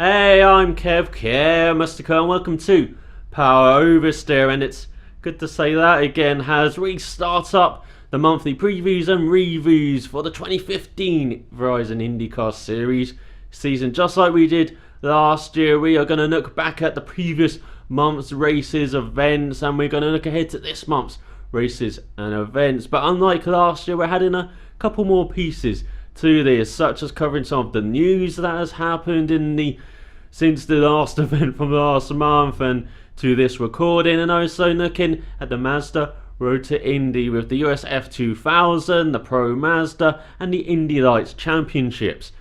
Hey, I'm Kev, Mr. and welcome to Power Oversteer, and it's good to say that again as we start up the monthly previews and reviews for the 2015 Verizon IndyCar Series season. Just like we did last year, we are going to look back at the previous month's races, events, and we're going to look ahead to this month's races and events. But unlike last year, we're adding a couple more pieces to this, such as covering some of the news that has happened since the last event from last month and to this recording, and also looking at the Mazda Road to Indy with the US F2000, the Pro Mazda, and the Indy Lights championships.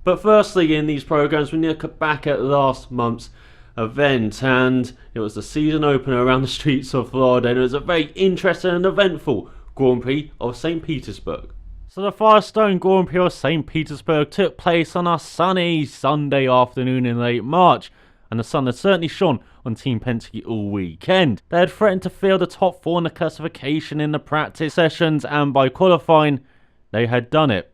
But firstly, in these programs, we look back at last month's event, and it was the season opener around the streets of Florida, and it was a very interesting and eventful Grand Prix of St. Petersburg. So the Firestone Grand Prix of St. Petersburg took place on a sunny Sunday afternoon in late March, and the sun had certainly shone on Team Penske all weekend. They had threatened to field the top 4 in the classification in the practice sessions, and by qualifying, they had done it.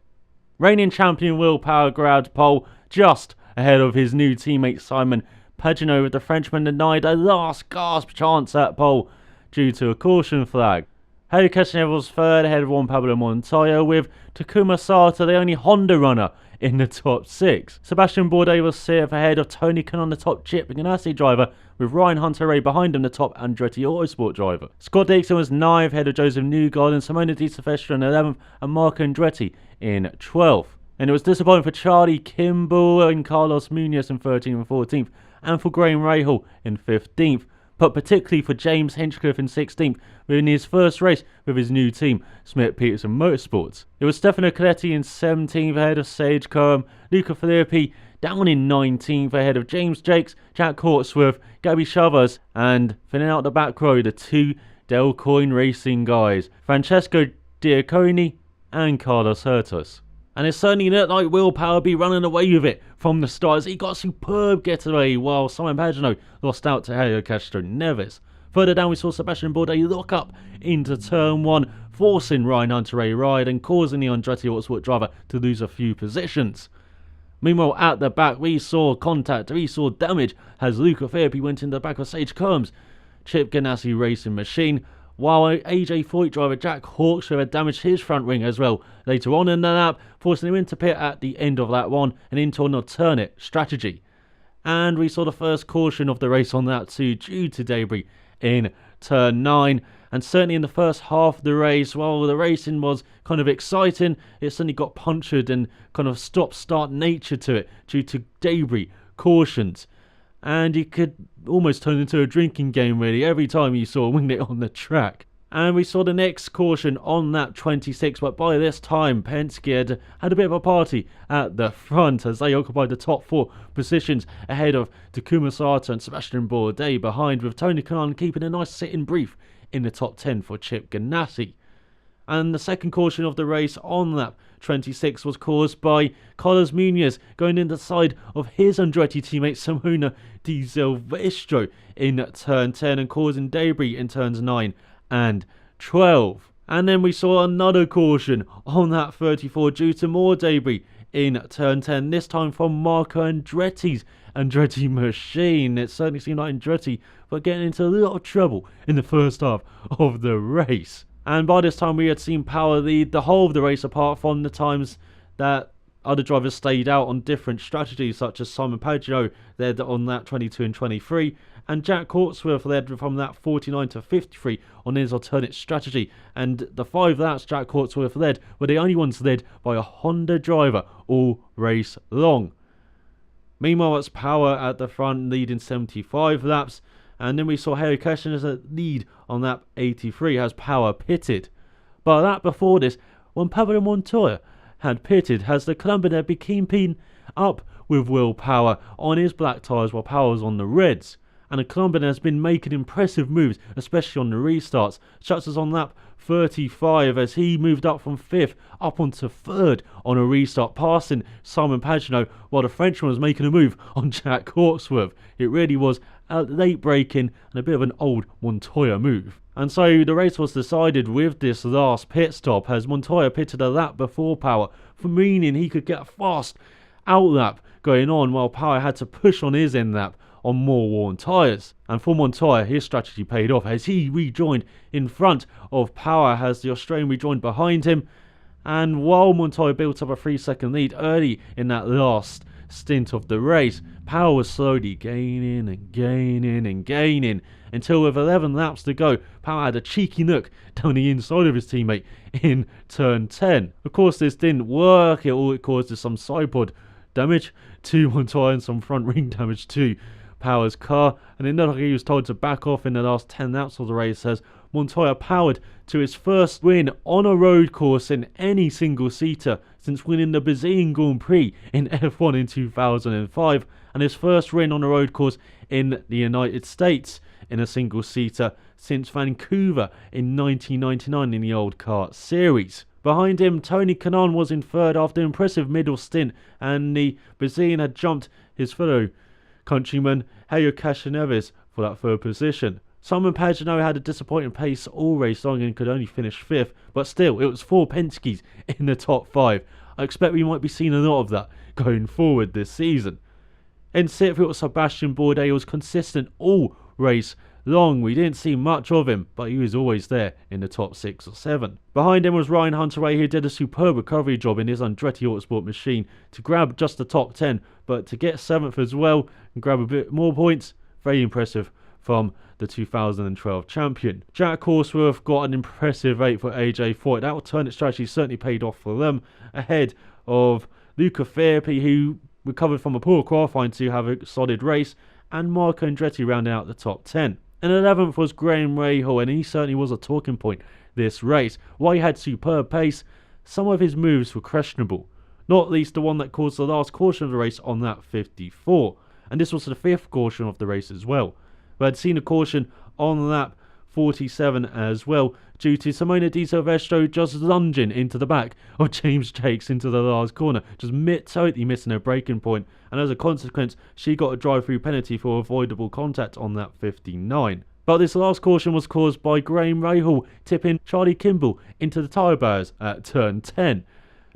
Reigning champion Will Power grabbed pole just ahead of his new teammate Simon Pagenaud, with the Frenchman denied a last gasp chance at pole due to a caution flag. Helio Castroneves was third ahead of Juan Pablo Montoya, with Takuma Sato the only Honda runner in the top 6. Sebastian Bourdais was 6th ahead of Tony Kanaan, the top Chip Ganassi driver, with Ryan Hunter-Reay behind him, the top Andretti Autosport driver. Scott Dixon was 9th ahead of Joseph Newgarden, Simona Di Silvestro in 11th, and Marco Andretti in 12th. And it was disappointing for Charlie Kimball and Carlos Munoz in 13th and 14th, and for Graham Rahal in 15th. But particularly for James Hinchcliffe in 16th, in his first race with his new team, Smith-Peterson Motorsports. It was Stefano Coletti in 17th ahead of Sage Cohen, Luca Filippi down in 19th ahead of James Jakes, Jack Hawksworth, Gabby Chavez, and filling out the back row, the 2 Del Coyne Racing guys, Francesco Diaconi and Carlos Hurtos. And it certainly looked like Will Power be running away with it from the start, as he got a superb getaway while Simon Pagenaud lost out to Helio Castroneves. Further down we saw Sebastian Bourdais lock up into turn 1, forcing Ryan Hunter-Reay ride and causing the Andretti Autosport driver to lose a few positions. Meanwhile, at the back we saw contact, we saw damage as Luca Filippi went into the back of Sage Combs' Chip Ganassi racing machine, while AJ Foyt driver Jack Hawksworth had damaged his front wing as well later on in the lap, forcing him into pit at the end of lap 1 and into an alternate strategy. And we saw the first caution of the race on that too, due to debris in turn 9. And certainly in the first half of the race, while the racing was kind of exciting, it suddenly got punctured and kind of stop-start nature to it due to debris, cautions. And it could almost turn into a drinking game really every time you saw a winglet on the track. And we saw the next caution on lap 26, but by this time Penske had a bit of a party at the front as they occupied the top 4 positions ahead of Takuma Sato and Sebastian Bourdais behind, with Tony Kanaan keeping a nice sitting brief in the top 10 for Chip Ganassi. And the second caution of the race on lap 26 was caused by Carlos Munoz going in the side of his Andretti teammate Simona Di Silvestro in turn 10 and causing debris in turns 9 and 12. And then we saw another caution on lap 34 due to more debris in turn 10, this time from Marco Andretti's Andretti machine. It certainly seemed like Andretti were getting into a lot of trouble in the first half of the race. And by this time we had seen Power lead the whole of the race, apart from the times that other drivers stayed out on different strategies, such as Simon Pagenaud led on lap 22 and 23, and Jack Hawksworth led from lap 49 to 53 on his alternate strategy. And the 5 laps Jack Hawksworth led were the only ones led by a Honda driver all race long. Meanwhile, it's Power at the front leading 75 laps. And then we saw Helio Castroneves lead on lap 83 as Power pitted. But a lap before this, when Pablo Montoya had pitted, as the Colombian had been keeping up with Will Power on his black tyres while Power was on the reds. And the Colombian has been making impressive moves, especially on the restarts, such as on lap 35 as he moved up from 5th up onto 3rd on a restart, passing Simon Pagenaud, while the Frenchman was making a move on Jack Hawksworth. It really was a late braking and a bit of an old Montoya move. And so the race was decided with this last pit stop, as Montoya pitted a lap before Power, for meaning he could get fast outlap going on while Power had to push on his end lap on more worn tyres. And for Montoya, his strategy paid off as he rejoined in front of Power as the Australian rejoined behind him. And while Montoya built up a 3-second lead early in that last stint of the race, Power was slowly gaining and gaining and gaining until with 11 laps to go, Power had a cheeky look down the inside of his teammate in turn 10. Of course, this didn't work. All it caused is some sidepod damage to Montoya and some front ring damage to Power's car, and it looked like he was told to back off in the last 10 laps of the race as Montoya powered to his first win on a road course in any single-seater since winning the Brazilian Grand Prix in F1 in 2005, and his first win on a road course in the United States in a single-seater since Vancouver in 1999 in the old kart series. Behind him, Tony Kanaan was in third after an impressive middle stint, and the Brazilian had jumped his fellow countryman Helio Castroneves for that third position. Simon Pagenaud had a disappointing pace all race long and could only finish 5th, but still, it was 4 Penske's in the top 5. I expect we might be seeing a lot of that going forward this season. In 6th, it was Sebastian Bourdais. He was consistent all race long. We didn't see much of him, but he was always there in the top 6 or 7. Behind him was Ryan Hunter-Reay, who did a superb recovery job in his Andretti Autosport machine to grab just the top 10, but to get 7th as well and grab a bit more points, very impressive from the 2012 champion. Jack Horsworth got an impressive 8th for AJ Foyt. That alternate strategy certainly paid off for them, ahead of Luca Ferpi, who recovered from a poor qualifying to have a solid race, and Marco Andretti rounding out the top 10. And 11th was Graham Rahal, and he certainly was a talking point this race. While he had superb pace, some of his moves were questionable, not least the one that caused the last caution of the race on lap 54, and this was the 5th caution of the race as well. We had seen a caution on lap 47 as well, due to Simona Di Silvestro just lunging into the back of James Jakes into the last corner, just totally missing her braking point, and as a consequence, she got a drive-through penalty for avoidable contact on lap 59. But this last caution was caused by Graham Rahal tipping Charlie Kimball into the tyre barriers at turn 10.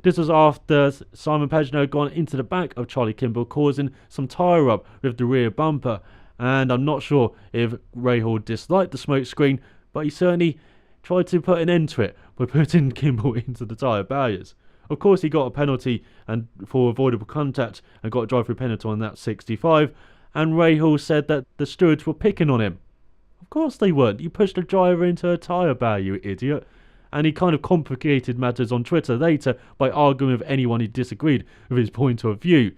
This was after Simon Pagenaud had gone into the back of Charlie Kimball, causing some tyre rub with the rear bumper. And I'm not sure if Rahal disliked the smoke screen, but he certainly tried to put an end to it by putting Kimball into the tyre barriers. Of course, he got a penalty and for avoidable contact and got a drive-through penalty on that 65, and Rahal said that the stewards were picking on him. Of course they weren't. You pushed a driver into a tyre barrier, you idiot. And he kind of complicated matters on Twitter later by arguing with anyone who disagreed with his point of view.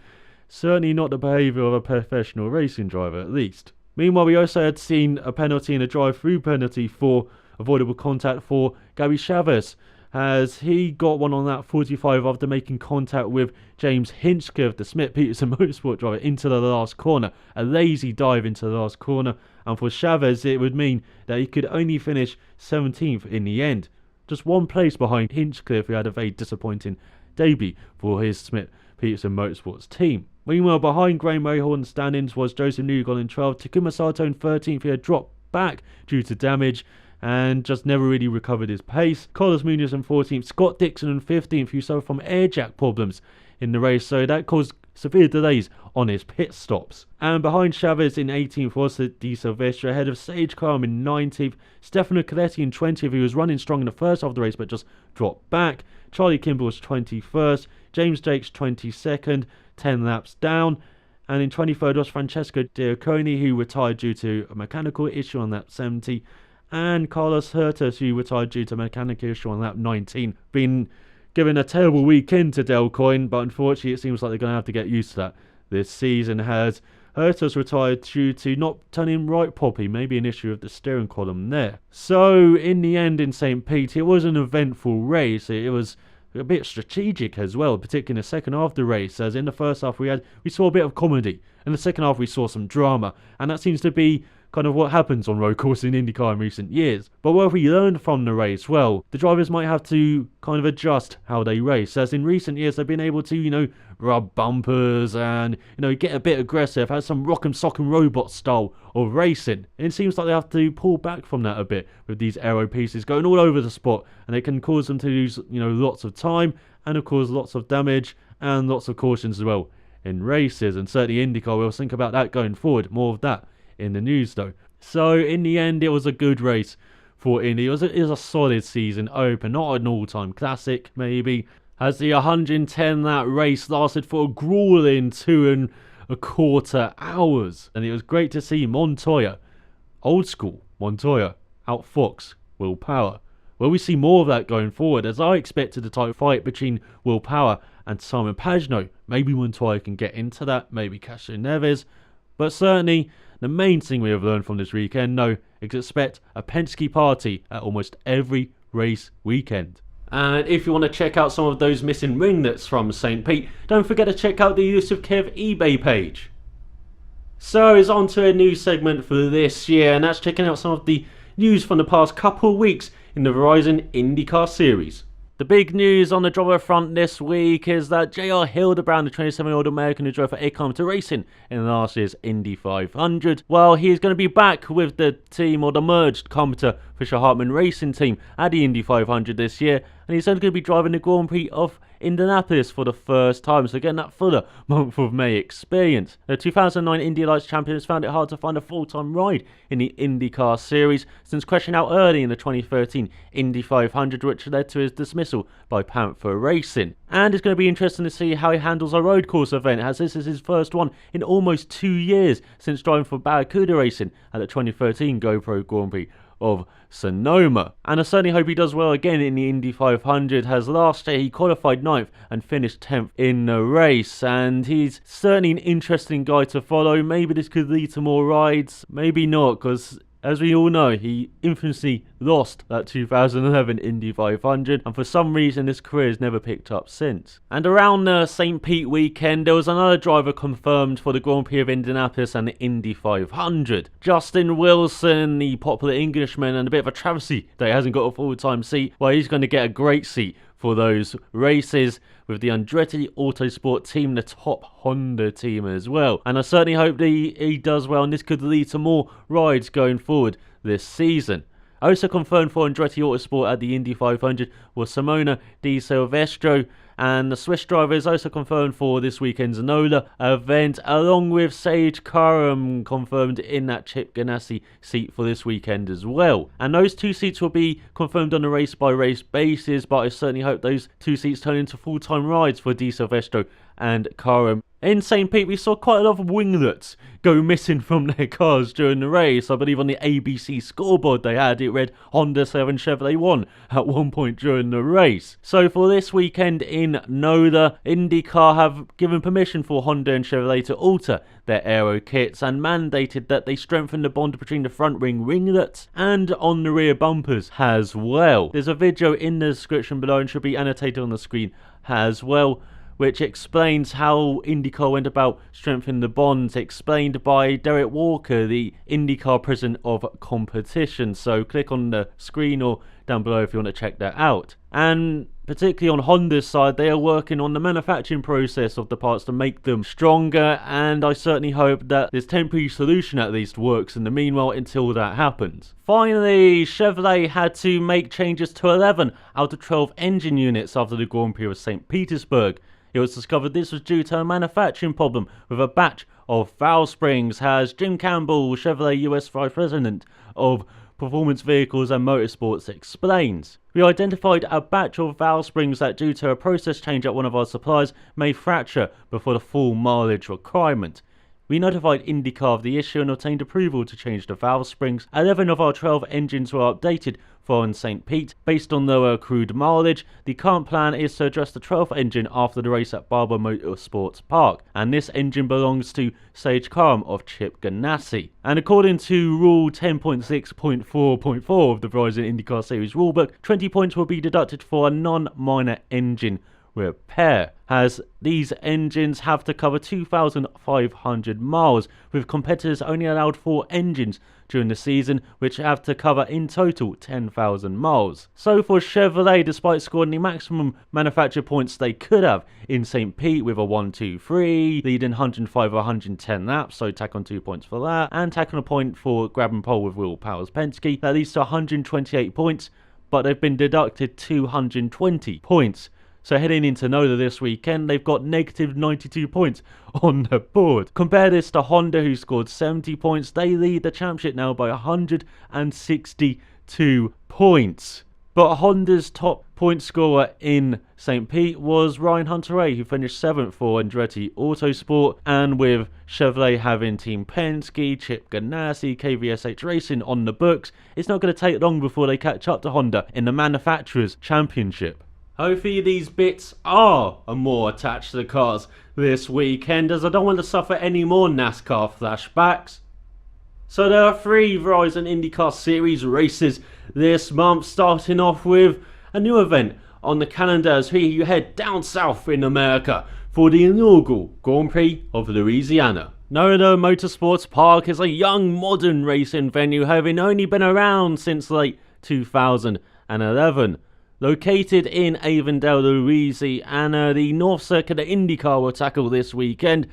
Certainly not the behaviour of a professional racing driver, at least. Meanwhile, we also had seen a penalty and a drive-through penalty for avoidable contact for Gabby Chavez, as he got one on that 45 after making contact with James Hinchcliffe, the Smith Peterson Motorsport driver, into the last corner. A lazy dive into the last corner, and for Chavez it would mean that he could only finish 17th in the end. Just one place behind Hinchcliffe, who had a very disappointing debut for his Smith Peterson Motorsports team. Meanwhile, behind Graham Rahal in the standings was Joseph Newgarden in 12th, Takuma Sato in 13th. He had dropped back due to damage and just never really recovered his pace. Carlos Munoz in 14th, Scott Dixon in 15th, who suffered from air jack problems in the race, so that caused severe delays on his pit stops. And behind Chavez in 18th was Di Silvestro, ahead of Sage Karam in 19th, Stefano Coletti in 20th, who was running strong in the first half of the race but just dropped back. Charlie Kimball was 21st, James Jakes 22nd, 10 laps down, and in 23rd was Francesco Diaconi, who retired due to a mechanical issue on lap 70, and Carlos Hertas, who retired due to a mechanical issue on lap 19. Been given a terrible weekend to Delcoin, but unfortunately it seems like they're going to have to get used to that this season, as Hertas retired due to not turning right properly, maybe an issue of the steering column there. So in the end in St. Pete, it was an eventful race. It was a bit strategic as well, particularly in the second half of the race, as in the first half we saw a bit of comedy, in the second half we saw some drama, and that seems to be kind of what happens on road courses in IndyCar in recent years. But what have we learned from the race? Well, the drivers might have to kind of adjust how they race, as in recent years they've been able to, rub bumpers and, get a bit aggressive, have some rock'em sock'em robot style of racing. And it seems like they have to pull back from that a bit with these aero pieces going all over the spot, and it can cause them to lose, lots of time and of course lots of damage and lots of cautions as well in races, and certainly IndyCar. We'll think about that going forward. More of that in the news though. So in the end, it was a good race for Indy. It was a solid season open, not an all-time classic maybe, as the 110 lap race lasted for a grueling 2.25 hours, and it was great to see Montoya, old school Montoya, outfox Will Power. Well, we see more of that going forward, as I expected a tight fight between Will Power and Simon Pagenaud. Maybe Montoya can get into that, maybe Castro Neves, but certainly the main thing we have learned from this weekend, is expect a Penske party at almost every race weekend. And if you want to check out some of those missing ringlets from St. Pete, don't forget to check out the ElusiveKev eBay page. So it's on to a new segment for this year, and that's checking out some of the news from the past couple of weeks in the Verizon IndyCar Series. The big news on the driver front this week is that J.R. Hildebrand, the 27-year-old American who drove for Icon to Racing in last year's Indy 500, well, he's going to be back with the team, or the merged Compter Fisher-Hartman Racing team, at the Indy 500 this year, and he's only going to be driving the Grand Prix of Indianapolis for the first time, so getting that fuller month of May experience. The 2009 Indy Lights champions found it hard to find a full-time ride in the IndyCar Series since crashing out early in the 2013 Indy 500, which led to his dismissal by Panther Racing. And it's going to be interesting to see how he handles a road course event, as this is his first one in almost 2 years since driving for Barracuda Racing at the 2013 GoPro Grand Prix of Sonoma. And I certainly hope he does well again in the Indy 500, as last year he qualified 9th and finished 10th in the race, and he's certainly an interesting guy to follow. Maybe this could lead to more rides, maybe not, because as we all know, he infamously lost that 2011 Indy 500, and for some reason his career has never picked up since. And around the St. Pete weekend, there was another driver confirmed for the Grand Prix of Indianapolis and the Indy 500. Justin Wilson, the popular Englishman, and a bit of a travesty that he hasn't got a full-time seat. Well, he's going to get a great seat for those races with the Andretti Autosport team, the top Honda team as well. And I certainly hope that he does well, and this could lead to more rides going forward this season. Also confirmed for Andretti Autosport at the Indy 500 was Simona Di Silvestro, and the Swiss driver is also confirmed for this weekend's NOLA event, along with Sage Karam confirmed in that Chip Ganassi seat for this weekend as well. And those two seats will be confirmed on a race-by-race basis, but I certainly hope those two seats turn into full-time rides for Di Silvestro and Karam. In St. Pete, we saw quite a lot of winglets go missing from their cars during the race. I believe on the ABC scoreboard they had, it read Honda 7 Chevrolet 1 at one point during the race. So for this weekend in NOLA, IndyCar have given permission for Honda and Chevrolet to alter their aero kits and mandated that they strengthen the bond between the front wing ringlets and on the rear bumpers as well. There's a video in the description below and should be annotated on the screen as well, which explains how IndyCar went about strengthening the bonds, explained by Derek Walker, the IndyCar president of competition. So click on the screen or down below if you want to check that out. And particularly on Honda's side, they are working on the manufacturing process of the parts to make them stronger, and I certainly hope that this temporary solution at least works in the meanwhile until that happens. Finally, Chevrolet had to make changes to 11 out of 12 engine units after the Grand Prix of St. Petersburg. It was discovered this was due to a manufacturing problem with a batch of valve springs, as Jim Campbell, Chevrolet US Vice President of Performance Vehicles and Motorsports, explains. We identified a batch of valve springs that, due to a process change at one of our suppliers, may fracture before the full mileage requirement. We notified IndyCar of the issue and obtained approval to change the valve springs. 11 of our 12 engines were updated for in St. Pete based on lower accrued mileage. The current plan is to address the 12th engine after the race at Barber Motorsports Park, and this engine belongs to Sage Karam of Chip Ganassi. And according to Rule 10.6.4.4 of the Verizon IndyCar Series rulebook, 20 points will be deducted for a non-minor engine repair, as these engines have to cover 2,500 miles, with competitors only allowed 4 engines during the season, which have to cover in total 10,000 miles. So for Chevrolet, despite scoring the maximum manufacturer points they could have in St. Pete with a 1-2-3, leading 105 or 110 laps, so tack on 2 points for that, and tack on a point for grab and pole with Will Power's Penske, that leads to 128 points, but they've been deducted 220 points. So heading into NOLA this weekend, they've got negative 92 points on the board. Compare this to Honda, who scored 70 points. They lead the championship now by 162 points. But Honda's top point scorer in St. Pete was Ryan Hunter-Reay, who finished 7th for Andretti Autosport. And with Chevrolet having Team Penske, Chip Ganassi, KVSH Racing on the books, it's not going to take long before they catch up to Honda in the Manufacturers' Championship. Hopefully these bits are more attached to the cars this weekend, as I don't want to suffer any more NASCAR flashbacks. So there are 3 Verizon IndyCar Series races this month, starting off with a new event on the calendar as we head down south in America for the inaugural Grand Prix of Louisiana. NOLA Motorsports Park is a young modern racing venue, having only been around since late 2011. Located in Avondale, Louisiana, the North Circuit that IndyCar will tackle this weekend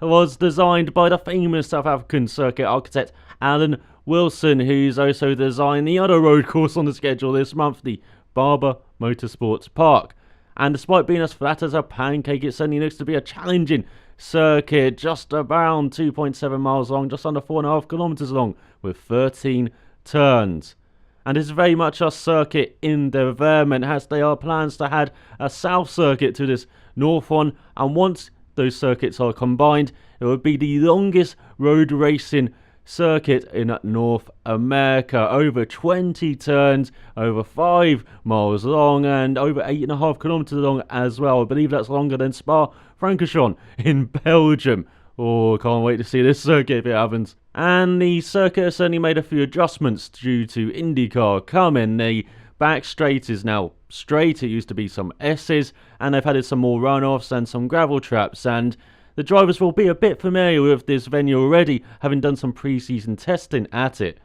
was designed by the famous South African circuit architect Alan Wilson, who's also designed the other road course on the schedule this month, the Barber Motorsports Park. And despite being as flat as a pancake, it certainly looks to be a challenging circuit, just around 2.7 miles long, just under 4.5 kilometers long, with 13 turns. And it's very much a circuit in development, as there are plans to add a south circuit to this north one, and once those circuits are combined, it would be the longest road racing circuit in North America. Over 20 turns, over 5 miles long, and over 8.5 kilometers long as well. I believe that's longer than Spa-Francorchamps in Belgium. Oh, can't wait to see this circuit if it happens. And the circuit has certainly made a few adjustments due to IndyCar coming. The back straight is now straight. It used to be some S's, and they've added some more runoffs and some gravel traps, and the drivers will be a bit familiar with this venue already, having done some pre-season testing at it.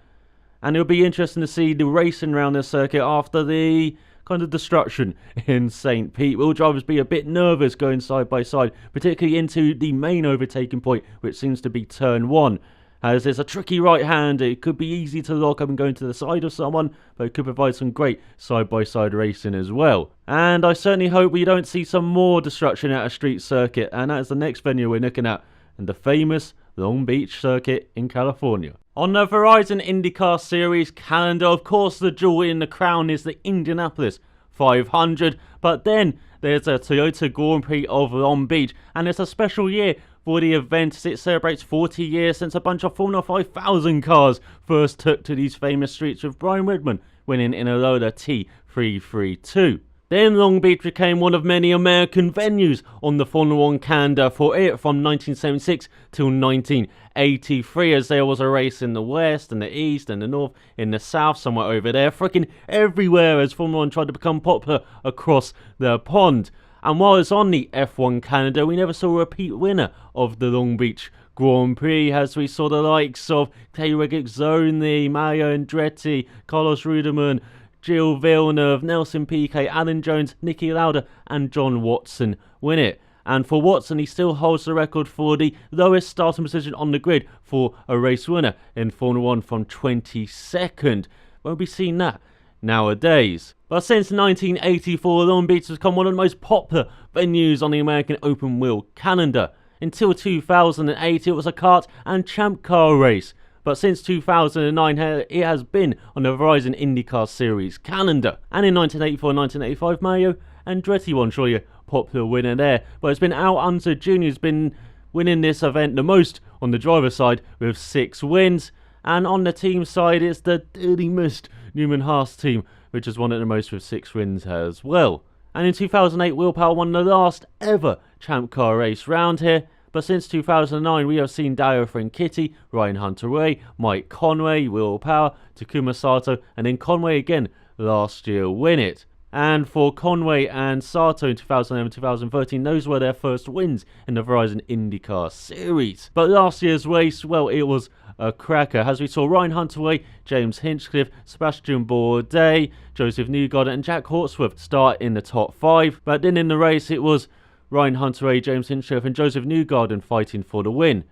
And it'll be interesting to see the racing around this circuit after the kind of destruction in St. Pete. Will drivers be a bit nervous going side by side, particularly into the main overtaking point, which seems to be turn 1? As there's a tricky right hand, it could be easy to lock up and go into the side of someone, but it could provide some great side-by-side racing as well. And I certainly hope we don't see some more destruction at a street circuit, and that is the next venue we're looking at, and the famous Long Beach circuit in California. On the Verizon IndyCar Series calendar, of course, the jewel in the crown is the Indianapolis 500, but then there's a Toyota Grand Prix of Long Beach, and it's a special year for the event as it celebrates 40 years since a bunch of Formula 5000 cars first took to these famous streets, with Brian Redman winning in a NOLA T332. Then Long Beach became one of many American venues on the Formula 1 calendar for it from 1976 till 1983, as there was a race in the west and the east and the north, in the south, somewhere over there, freaking everywhere as Formula 1 tried to become popular across the pond. And while it's on the F1 calendar, we never saw a repeat winner of the Long Beach Grand Prix, as we saw the likes of Taylor Regazzoni, Mario Andretti, Carlos Reutemann, Gilles Villeneuve, Nelson Piquet, Alan Jones, Niki Lauda and John Watson win it. And for Watson, he still holds the record for the lowest starting position on the grid for a race winner in Formula 1 from 22nd. Won't be seeing that nowadays. But since 1984, Long Beach has become one of the most popular venues on the American open wheel calendar. Until 2008, it was a kart and champ car race. But since 2009, it has been on the Verizon IndyCar Series calendar. And in 1984 and 1985, Mario Andretti won, surely a popular winner there. But it's been Al Unser Jr. who's been winning this event the most on the driver's side with 6 wins. And on the team side, it's the Dirty Mist Newman Haas team, which has won it the most with 6 wins as well. And in 2008, Will Power won the last ever champ car race round here. But since 2009, we have seen Dario Franchitti, Ryan Hunter-Reay, Mike Conway, Will Power, Takuma Sato, and then Conway again last year win it. And for Conway and Sato in 2011 and 2013, those were their first wins in the Verizon IndyCar Series. But last year's race, well, it was a cracker, as we saw Ryan Hunter-Reay, James Hinchcliffe, Sebastian Bourdais, Joseph Newgarden and Jack Hawksworth start in the top 5. But then in the race, it was Ryan Hunter-Reay, James Hinchcliffe and Joseph Newgarden fighting for the win.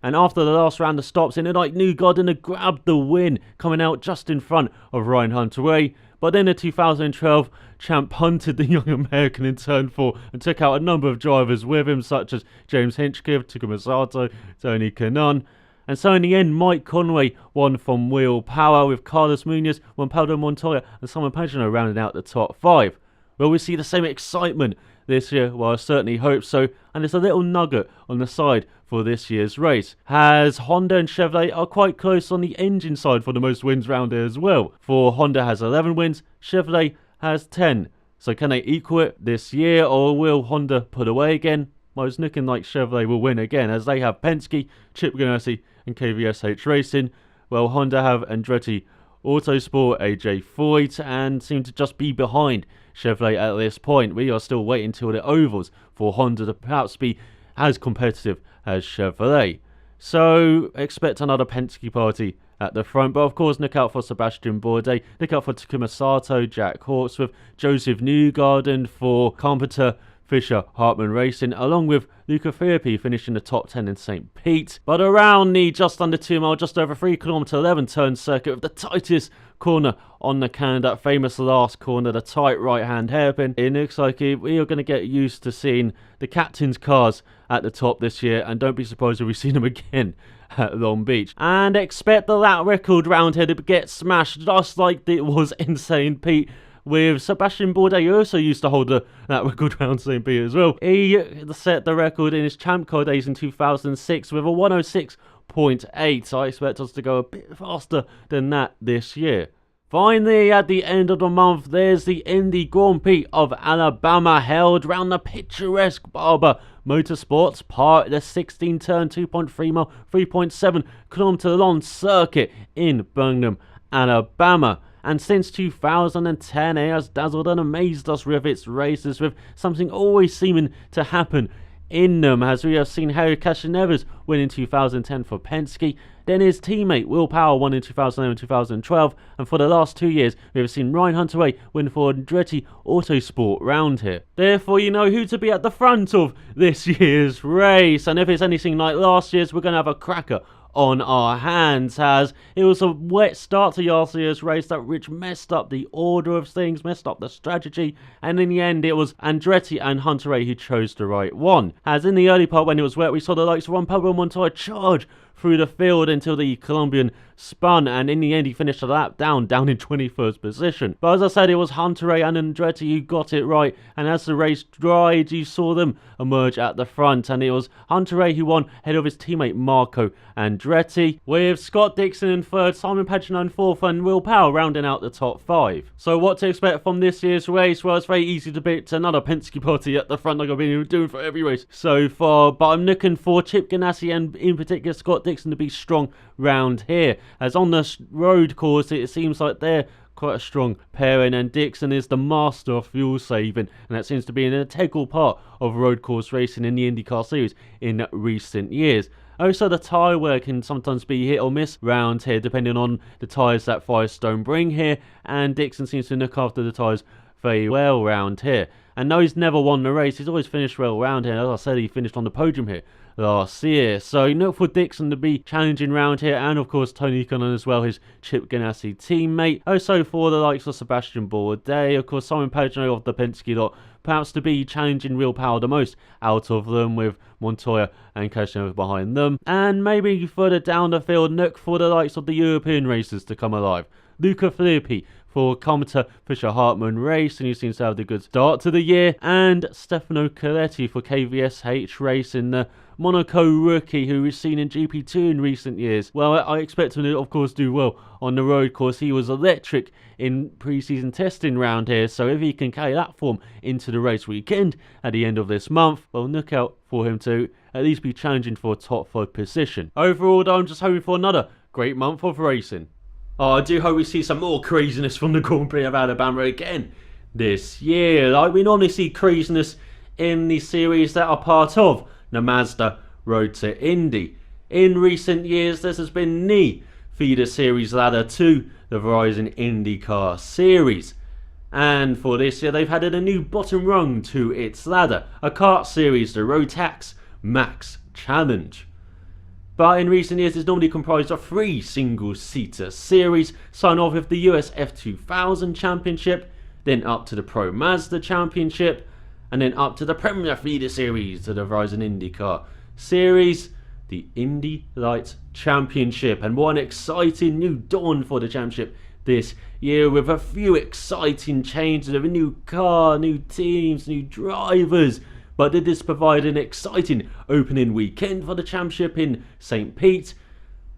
And after the last round of stops, Indy Lights Newgarden grabbed the win, coming out just in front of Ryan Hunter-Reay. But then the 2012 champ punted the young American in turn 4 and took out a number of drivers with him, such as James Hinchcliffe, Takuma Sato, Tony Kanaan. And so in the end, Mike Conway won from Will Power, with Carlos Munoz, Juan Pablo Montoya and Simon Pagenaud rounding out the top 5. Will we see the same excitement this year? Well, I certainly hope so. And there's a little nugget on the side for this year's race, as Honda and Chevrolet are quite close on the engine side for the most wins round here as well. For Honda has 11 wins, Chevrolet has 10. So can they equal it this year, or will Honda put away again? Well, it's looking like Chevrolet will win again, as they have Penske, Chip Ganassi and KVSH Racing, while Honda have Andretti Autosport, AJ Foyt, and seem to just be behind Chevrolet at this point. We are still waiting till the ovals for Honda to perhaps be as competitive as Chevrolet. So expect another Penske party at the front, but of course look out for Sebastian Bourdais, look out for Takuma Sato, Jack Hawksworth, Joseph Newgarden for Carpenter, Fisher Hartman Racing, along with Luca Filippi finishing the top 10 in St. Pete. But around the just under 2 mile, just over 3 km 11 turn circuit with the tightest corner on the calendar, that famous last corner, the tight right hand hairpin, it looks like we are going to get used to seeing the captain's cars at the top this year, and don't be surprised if we see them again at Long Beach. And expect the lap record round here to get smashed just like it was in St. Pete, with Sebastian Bourdais, who also used to hold that record round St. Pete as well. He set the record in his Champ Car days in 2006 with a 106.8. I expect us to go a bit faster than that this year. Finally, at the end of the month, there's the Indy Grand Prix of Alabama, held round the picturesque Barber Motorsports Park, the 16-turn, 2.3 mile, 3.7 kilometer long circuit in Birmingham, Alabama. And since 2010, it has dazzled and amazed us with its races, with something always seeming to happen in them, as we have seen Harry Cashinevers win in 2010 for Penske, then his teammate Will Power won in 2011 and 2012, and for the last 2 years we have seen Ryan Hunter-Reay win for Andretti Autosport round here. Therefore, you know who to be at the front of this year's race, and if it's anything like last year's, we're going to have a cracker on our hands, as it was a wet start to last year's race which messed up the order of things, messed up the strategy, and in the end it was Andretti and Hunter-Reay who chose the right one. As in the early part when it was wet, we saw the likes of Juan Pablo Montoya charge through the field until the Colombian spun, and in the end he finished the lap down in 21st position. But as I said, it was Hunter-Reay and Andretti who got it right, and as the race dried, you saw them emerge at the front, and it was Hunter-Reay who won ahead of his teammate Marco Andretti, with Scott Dixon in third, Simon Pagenaud in fourth, and Will Power rounding out the top 5. So what to expect from this year's race? Well, it's very easy to predict another Penske party at the front like I've been doing for every race so far, but I'm looking for Chip Ganassi and in particular Scott Dixon to be strong round here, as on the road course it seems like they're quite a strong pairing, and Dixon is the master of fuel saving, and that seems to be an integral part of road course racing in the IndyCar Series in recent years. Also, the tyre wear can sometimes be hit or miss round here depending on the tyres that Firestone bring here, and Dixon seems to look after the tyres very well round here. And though he's never won the race, he's always finished well round here. As I said, he finished on the podium here last year. So look for Dixon to be challenging round here, and of course Tony Kanaan as well, his Chip Ganassi teammate. Also for the likes of Sebastian Bourdais, of course Simon Pagenaud of the Penske lot, perhaps to be challenging Will Power the most out of them, with Montoya and Cashinevers behind them. And maybe further down the field, look for the likes of the European racers to come alive. Luca Filippi for Carpenter Fisher Hartman Racing, who seems to have a good start to the year, and Stefano Coletti for KVSH Racing, the Monaco rookie who we've seen in GP2 in recent years. Well, I expect him to, of course, do well on the road course. He was electric in pre-season testing round here, so if he can carry that form into the race weekend at the end of this month, well, look out for him to at least be challenging for a top 5 position. Overall, though, I'm just hoping for another great month of racing. Oh, I do hope we see some more craziness from the Grand Prix of Alabama again this year. Like we normally see craziness in the series that are part of the Mazda Road to Indy. In recent years, this has been the feeder series ladder to the Verizon IndyCar Series. And for this year, they've added a new bottom rung to its ladder, a kart series, the Rotax Max Challenge. But in recent years, it's normally comprised of 3 single-seater series, starting off with the US F2000 Championship, then up to the Pro Mazda Championship, and then up to the Premier Feeder Series, to the Verizon IndyCar Series, the Indy Lights Championship. And what an exciting new dawn for the championship this year, with a few exciting changes of a new car, new teams, new drivers. But did this provide an exciting opening weekend for the championship in St. Pete?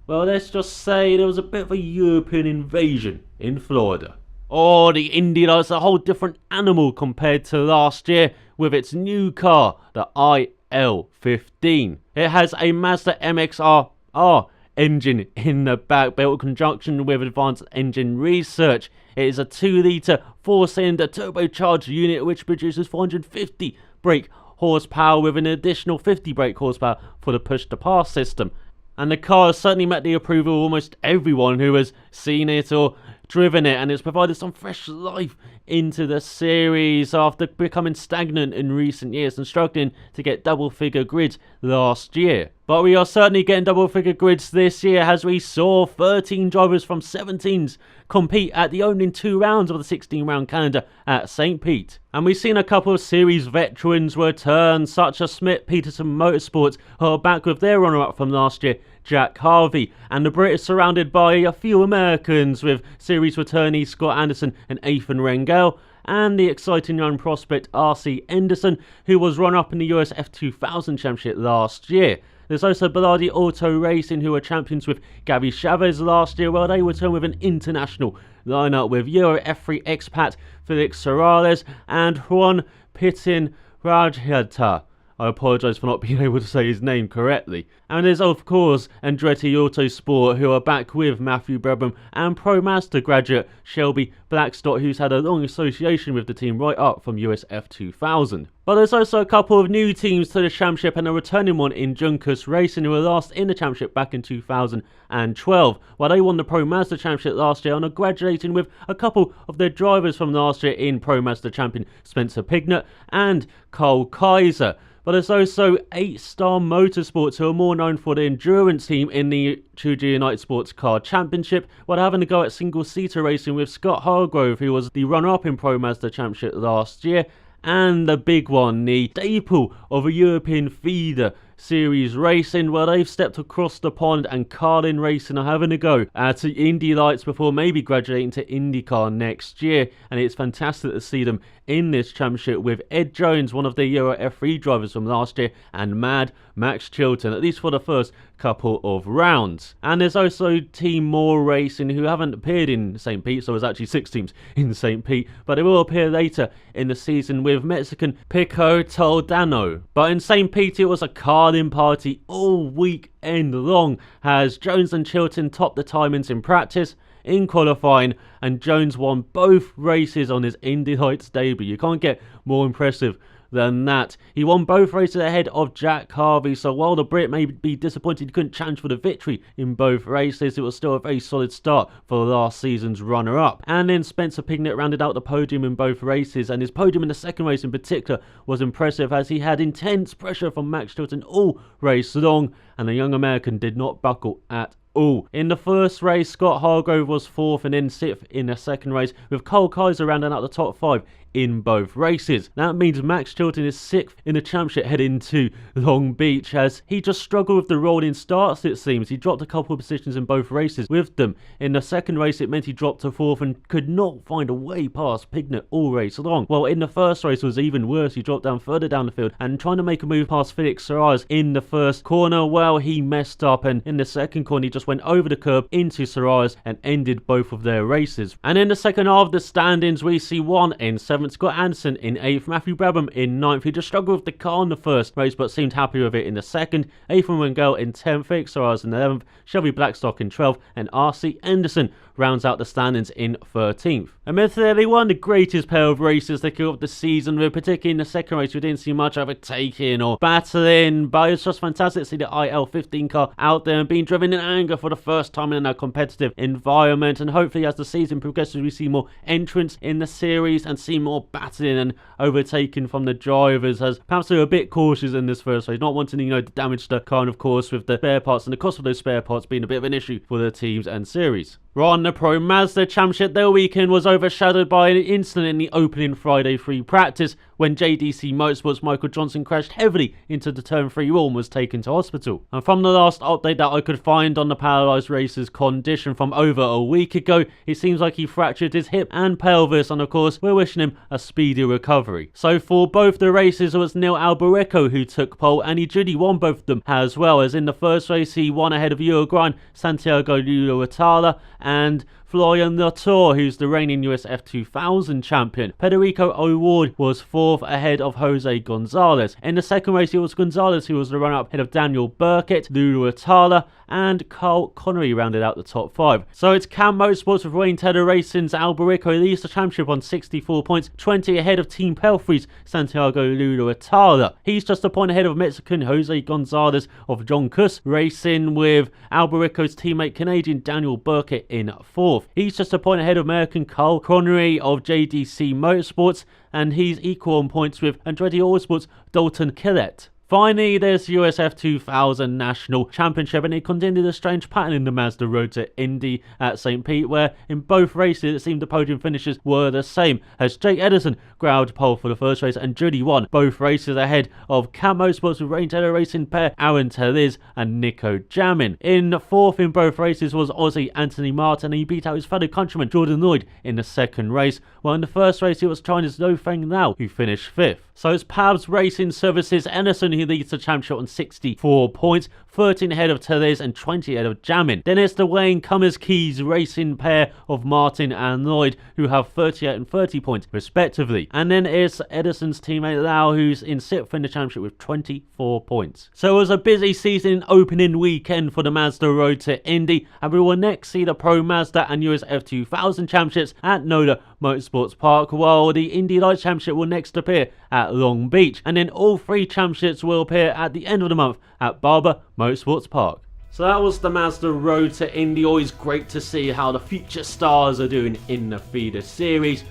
Well, let's just say there was a bit of a European invasion in Florida. Oh, the Indy Lights are a whole different animal compared to last year with its new car, the IL15. It has a Mazda MX-R engine in the back, built in conjunction with advanced engine research. It is a 2-litre 4-cylinder turbocharged unit which produces 450 brake horsepower with an additional 50 brake horsepower for the push-to-pass system. And the car has certainly met the approval of almost everyone who has seen it or driven it, and it's provided some fresh life into the series after becoming stagnant in recent years and struggling to get double-figure grids last year. But we are certainly getting double-figure grids this year, as we saw 13 drivers from 17s compete at the opening 2 rounds of the 16-round calendar at St. Pete. And we've seen a couple of series veterans return, such as Peterson Motorsports, who are back with their runner-up from last year, Jack Harvey, and the Brit is surrounded by a few Americans with series returnees Scott Anderson and Ethan Rengel, and the exciting young prospect R.C. Henderson, who was runner-up in the US F2000 Championship last year. There's also Bilardi Auto Racing, who were champions with Gabby Chavez last year, while they return with an international lineup with Euro F3 expat Felix Sorales and Juan Pitin Rajhata. I apologise for not being able to say his name correctly. And there's of course Andretti Autosport, who are back with Matthew Brabham and Pro Mazda graduate Shelby Blackstock, who's had a long association with the team right up from US F2000. But there's also a couple of new teams to the championship, and a returning one in Juncus Racing, who were last in the championship back in 2012, while they won the Pro Mazda Championship last year and are graduating with a couple of their drivers from last year in Pro Mazda champion Spencer Pignott and Cole Kaiser. But there's also 8-Star Motorsports, who are more known for the endurance team in the Chuja United Sports Car Championship, while having a go at single-seater racing with Scott Hargrove, who was the runner-up in Pro Mazda Championship last year. And the big one, the staple of a European feeder series racing, where they've stepped across the pond and Carlin Racing are having a go at Indy Lights before maybe graduating to IndyCar next year. And it's fantastic to see them in this championship with Ed Jones, one of the Euro F3 drivers from last year, and Mad Max Chilton, at least for the first couple of rounds. And there's also Team Moore Racing, who haven't appeared in St. Pete, so there's actually 6 teams in St. Pete, but they will appear later in the season with Mexican Pico Toldano. But in St. Pete, it was a carding party all weekend long, as Jones and Chilton topped the timings in practice, in qualifying, and Jones won both races on his Indy Lights debut. You can't get more impressive than that. He won both races ahead of Jack Harvey, so while the Brit may be disappointed he couldn't challenge for the victory in both races, it was still a very solid start for last season's runner-up. And then Spencer Pignott rounded out the podium in both races, and his podium in the second race in particular was impressive, as he had intense pressure from Max Chilton all race long, and the young American did not buckle at all. In the first race, Scott Hargrove was 4th and then 6th in the second race, with Cole Kaiser rounding out the top 5 in both races. That means Max Chilton is 6th in the championship heading to Long Beach, as he just struggled with the rolling starts, it seems. He dropped a couple of positions in both races with them. In the second race, it meant he dropped to 4th and could not find a way past Pignott all race long. Well, in the first race, it was even worse. He dropped down further down the field and trying to make a move past Felix Soraya in the first corner. Well, he messed up, and in the second corner, he just went over the curb into Soraya and ended both of their races. And in the second half of the standings, we see 1 in 7th, Scott Anderson in 8th, Matthew Brabham in 9th. He just struggled with the car in the first race, but seemed happy with it in the second. Ethan Rengel in 10th, Felix Soraya in 11th, Shelby Blackstock in 12th, and R.C. Henderson rounds out the standings in 13th. Admittedly, one of the greatest pair of races to kick off the season, with particularly in the second race we didn't see much of a take-in or battling, but it's just fantastic to see the IL15 car out there and being driven in anger for the first time in a competitive environment. And hopefully as the season progresses, we see more entrants in the series and see more more battling and overtaking from the drivers, as perhaps they were a bit cautious in this first race, not wanting, to damage the car, and of course with the spare parts and the cost of those spare parts being a bit of an issue for the teams and series. On the Pro Mazda Championship, their weekend was overshadowed by an incident in the opening Friday free practice when JDC Motorsports' Michael Johnson crashed heavily into the turn 3 wall and was taken to hospital. And from the last update that I could find on the paralysed racer's condition from over a week ago, it seems like he fractured his hip and pelvis, and of course we're wishing him a speedy recovery. So for both the races, it was Neil Alberico who took pole, and he duly won both of them as well, as in the first race he won ahead of Uruguayan Santiago Lula and Florian Latour, who's the reigning US F2000 champion. Federico O'Ward was 4th ahead of Jose Gonzalez. In the second race, it was Gonzalez who was the runner-up ahead of Daniel Burkett, Lula Atala, and Carl Connery rounded out the top 5. So it's Cam Motorsports with Wayne Taylor Racing's Alberico leads the championship on 64 points, 20 ahead of Team Pelfrey's Santiago Lula Atala. He's just a point ahead of Mexican Jose Gonzalez of John Kuss Racing, with Alberico's teammate Canadian Daniel Burkett in 4th. He's just a point ahead of American Carl Connery of JDC Motorsports, and he's equal on points with Andretti Autosport's Dalton Kellett. Finally, there's US F2000 National Championship, and it continued a strange pattern in the Mazda Road to Indy at St. Pete, where in both races it seemed the podium finishes were the same, as Jake Edison grabbed pole for the first race and duly won both races ahead of Cam Motorsports with Wayne Taylor Racing pair Aaron Teliz and Nico Jamin. In 4th in both races was Aussie Anthony Martin, and he beat out his fellow countryman Jordan Lloyd in the second race, while in the first race it was China's Lo Feng Lao who finished 5th. So it's Pabs Racing Services Anderson who leads the championship on 64 points, 13 ahead of Tellez and 20 ahead of Jamin. Then it's the Wayne Cummins Keys Racing pair of Martin and Lloyd, who have 38 and 30 points respectively. And then it's Edison's teammate Lau, who's in 6th in the championship with 24 points. So it was a busy season opening weekend for the Mazda Road to Indy, and we will next see the Pro Mazda and US F2000 championships at NOLA Motorsports Park, while the Indy Lights championship will next appear at Long Beach, and then all 3 championships will appear at the end of the month at Barber Motorsports Park. So that was the Mazda Road to Indy. Always great to see how the future stars are doing in the feeder series.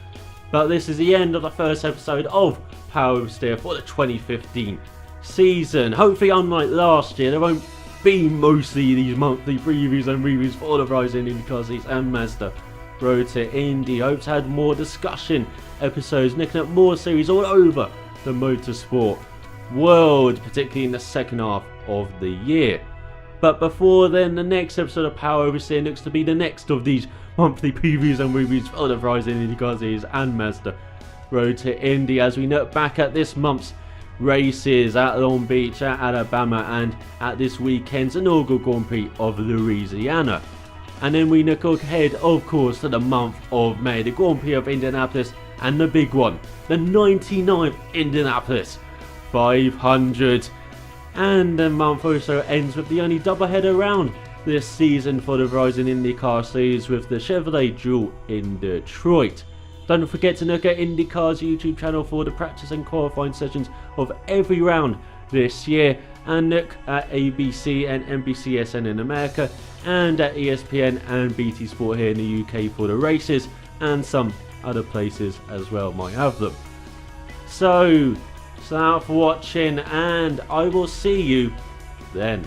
But this is the end of the first episode of Power Oversteer for the 2015 season. Hopefully, unlike last year, there won't be mostly these monthly previews and reviews for the Verizon IndyCar Series and Mazda Road to Indy. Hope to have more discussion episodes, looking at more series all over the motorsport world, particularly in the second half of the year. But before then, the next episode of Power Oversteer looks to be the next of these monthly previews and reviews for the Verizon IndyCar Series and Mazda Road to Indy, as we look back at this month's races at Long Beach, at Alabama, and at this weekend's inaugural Grand Prix of Louisiana. And then we look ahead, of course, to the month of May, the Grand Prix of Indianapolis, and the big one, the 99th Indianapolis 500. And the month also ends with the only doubleheader round this season for the Verizon IndyCar Series, with the Chevrolet Duel in Detroit. Don't forget to look at IndyCar's YouTube channel for the practice and qualifying sessions of every round this year, and look at ABC and NBCSN in America, and at ESPN and BT Sport here in the UK for the races, and some other places as well might have them. So out for watching, and I will see you then.